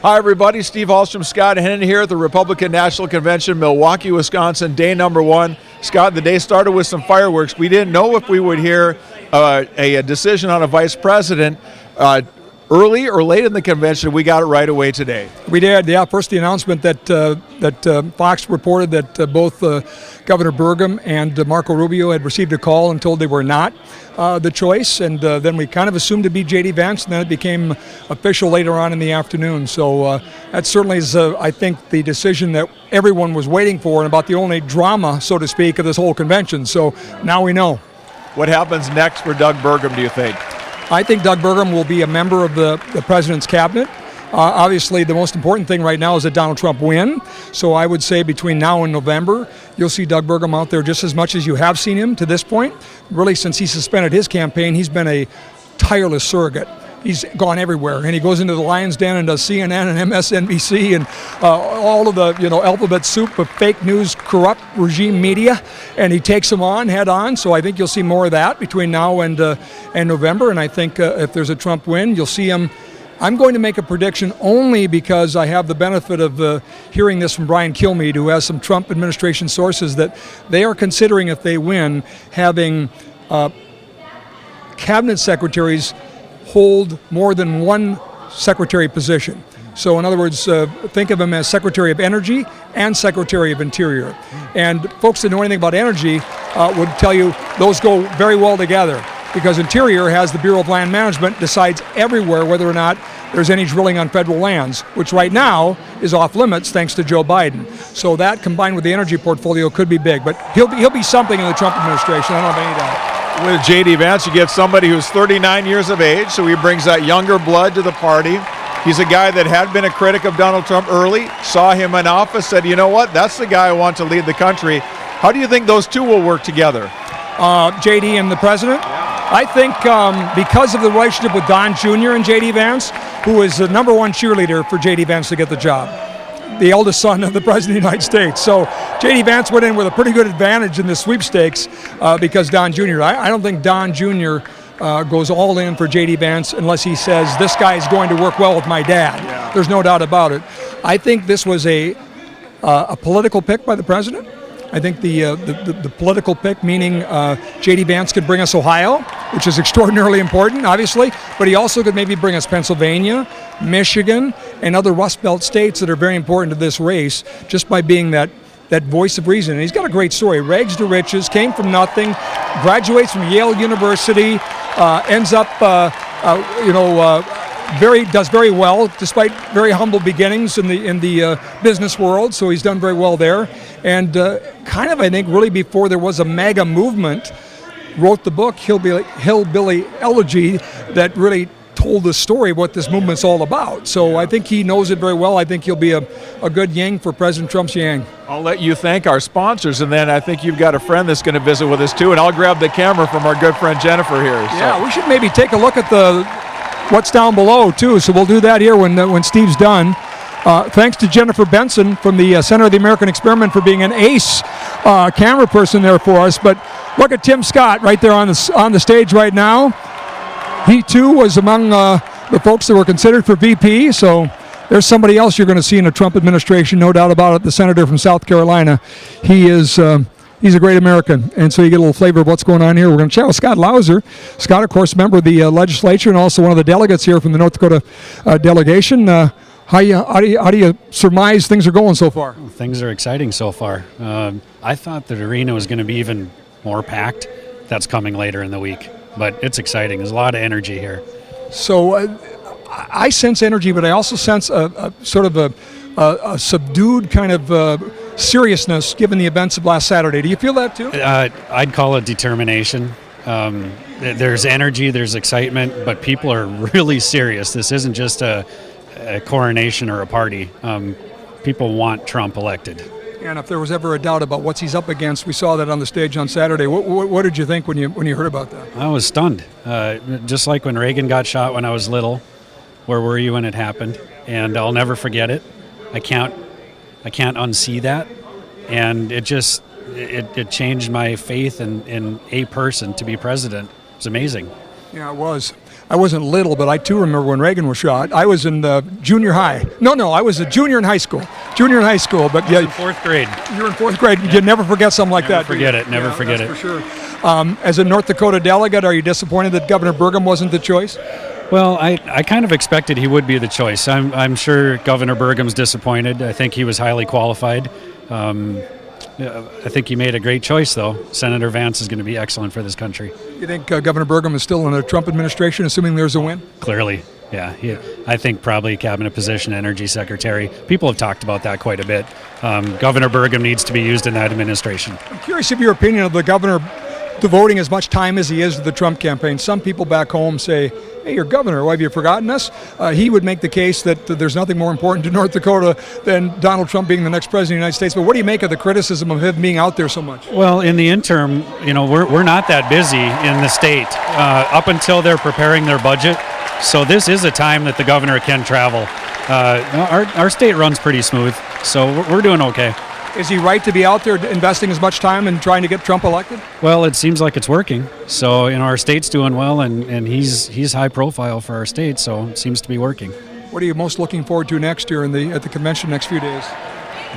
Hi, everybody. Steve Hallstrom, Scott Hennon here at the Republican National Convention, Milwaukee, Wisconsin, day number 1. Scott, the day started with some fireworks. We didn't know if we would hear a decision on a vice president early or late in the convention. We got it right away today. We did, yeah. First, the announcement that Fox reported that both Governor Burgum and Marco Rubio had received a call and told they were not the choice, and then we kind of assumed to be J.D. Vance, and then it became official later on in the afternoon. So that certainly is, I think, the decision that everyone was waiting for, and about the only drama, so to speak, of this whole convention. So now we know. What happens next for Doug Burgum, do you think? I think Doug Burgum will be a member of the president's cabinet. Obviously, the most important thing right now is that Donald Trump win. So I would say between now and November, you'll see Doug Burgum out there just as much as you have seen him to this point. Really, since he suspended his campaign, he's been a tireless surrogate. He's gone everywhere, and he goes into the Lion's Den and does CNN and MSNBC and all of the alphabet soup of fake news, corrupt regime media, and he takes them on head on. So I think you'll see more of that between now and November. And I think if there's a Trump win, you'll see him. I'm going to make a prediction only because I have the benefit of hearing this from Brian Kilmeade, who has some Trump administration sources, that they are considering, if they win, having cabinet secretaries hold more than one secretary position. So in other words, think of him as Secretary of Energy and Secretary of Interior. And folks that know anything about energy would tell you those go very well together, because Interior has the Bureau of Land Management, decides everywhere whether or not there's any drilling on federal lands, which right now is off limits thanks to Joe Biden. So that combined with the energy portfolio could be big, but he'll be something in the Trump administration, I don't have any doubt. With J.D. Vance, you get somebody who's 39 years of age, so he brings that younger blood to the party. He's a guy that had been a critic of Donald Trump early, saw him in office, said, you know what, that's the guy I want to lead the country. How do you think those two will work together? J.D. and the president? I think because of the relationship with Don Jr. and J.D. Vance, who is the number one cheerleader for J.D. Vance to get the job, the eldest son of the President of the United States. So J.D. Vance went in with a pretty good advantage in the sweepstakes because Don Jr. I don't think Don Jr. Goes all in for J.D. Vance unless he says, this guy is going to work well with my dad. Yeah. There's no doubt about it. I think this was a political pick by the president. I think the political pick, meaning J.D. Vance could bring us Ohio, which is extraordinarily important, obviously, but he also could maybe bring us Pennsylvania, Michigan, and other Rust Belt states that are very important to this race, just by being that voice of reason. And he's got a great story. Rags to riches, came from nothing, graduates from Yale University, ends up, does very well despite very humble beginnings in the business world. So he's done very well there, and I think really before there was a MAGA movement, wrote the book Hillbilly Elegy that really told the story of what this movement's all about. So I think he knows it very well. I think he'll be a good yang for President Trump's yang. I'll let you thank our sponsors, and then I think you've got a friend that's going to visit with us too, and I'll grab the camera from our good friend Jennifer here. Yeah, we should maybe take a look at what's down below too, so we'll do that here when Steve's done. Thanks to Jennifer Benson from the Center of the American Experiment for being an ace camera person there for us. But look at Tim Scott right there on the stage right now. He too was among the folks that were considered for VP, so there's somebody else you're going to see in a Trump administration, no doubt about it. The senator from South Carolina. He's a great American, and so you get a little flavor of what's going on here. We're going to chat with Scott Lauser. Scott, of course, member of the legislature and also one of the delegates here from the North Dakota delegation. How do you surmise things are going so far? Things are exciting so far. I thought the arena was going to be even more packed. That's coming later in the week, but it's exciting. There's a lot of energy here. So I sense energy, but I also sense a sort of a subdued kind of seriousness given the events of last Saturday. Do you feel that too? I'd call it determination. There's energy, there's excitement, but people are really serious. This isn't just a coronation or a party. People want Trump elected. And if there was ever a doubt about what he's up against, we saw that on the stage on Saturday. What did you think when you heard about that? I was stunned. Just like when Reagan got shot when I was little. Where were you when it happened? And I'll never forget it. I can't unsee that. And it changed my faith in a person to be president. It's amazing. Yeah, it was. I wasn't little, but I too remember when Reagan was shot. I was in junior high. No, I was a junior in high school. But yeah, In fourth grade. you were in fourth grade. You never forget something like Never that. do you? forget it. Never forget that's it. For sure. As a North Dakota delegate, are you disappointed that Governor Burgum wasn't the choice? Well, I kind of expected he would be the choice. I'm sure Governor Burgum's disappointed. I think he was highly qualified. I think he made a great choice, though. Senator Vance is going to be excellent for this country. You think Governor Burgum is still in a Trump administration, assuming there's a win? Clearly, yeah. I think probably cabinet position, energy secretary. People have talked about that quite a bit. Governor Burgum needs to be used in that administration. I'm curious of your opinion of the governor devoting as much time as he is to the Trump campaign. Some people back home say, hey, you're governor, why have you forgotten us? He would make the case that there's nothing more important to North Dakota than Donald Trump being the next president of the United States. But what do you make of the criticism of him being out there so much? Well, in the interim, we're not that busy in the state up until they're preparing their budget. So this is a time that the governor can travel. Our state runs pretty smooth, so we're doing okay. Is he right to be out there investing as much time in trying to get Trump elected? Well, it seems like it's working. So, our state's doing well, and he's high profile for our state, so it seems to be working. What are you most looking forward to next year at the convention next few days?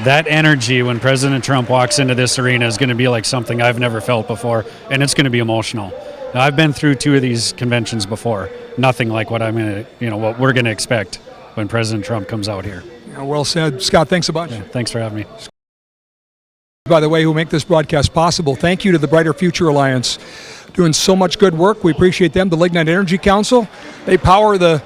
That energy when President Trump walks into this arena is going to be like something I've never felt before, and it's going to be emotional. Now, I've been through 2 of these conventions before. Nothing like what what we're going to expect when President Trump comes out here. Yeah, well said. Scott, thanks a bunch. Yeah, thanks for having me. By the way, who make this broadcast possible. Thank you to the Brighter Future Alliance, doing so much good work. We appreciate them. The Lignite Energy Council, they power the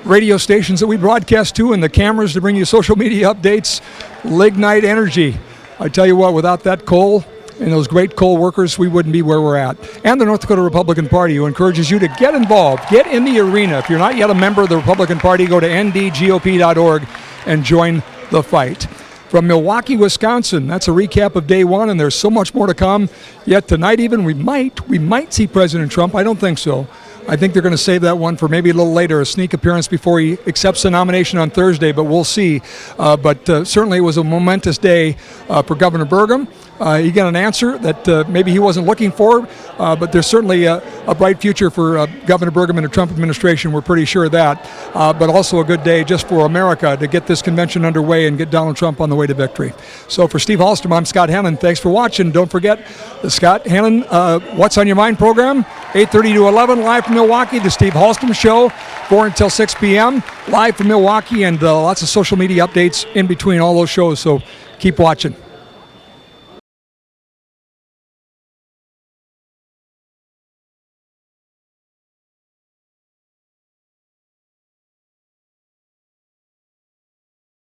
radio stations that we broadcast to and the cameras to bring you social media updates. Lignite Energy. I tell you what, without that coal and those great coal workers, we wouldn't be where we're at. And the North Dakota Republican Party, who encourages you to get involved, get in the arena. If you're not yet a member of the Republican Party, go to ndgop.org and join the fight. From Milwaukee, Wisconsin, that's a recap of day 1, and there's so much more to come. Yet tonight even, we might see President Trump. I don't think so. I think they're going to save that one for maybe a little later, a sneak appearance before he accepts the nomination on Thursday, but we'll see. But certainly it was a momentous day for Governor Burgum. He got an answer that maybe he wasn't looking for, but there's certainly a bright future for Governor Burgum and the Trump administration. We're pretty sure of that. But also a good day just for America to get this convention underway and get Donald Trump on the way to victory. So for Steve Hallstrom, I'm Scott Hannon. Thanks for watching. Don't forget the Scott Hannon What's on Your Mind program, 8:30 to 11, live from Milwaukee. The Steve Hallstrom Show, 4 until 6 p.m., live from Milwaukee, and lots of social media updates in between all those shows. So keep watching.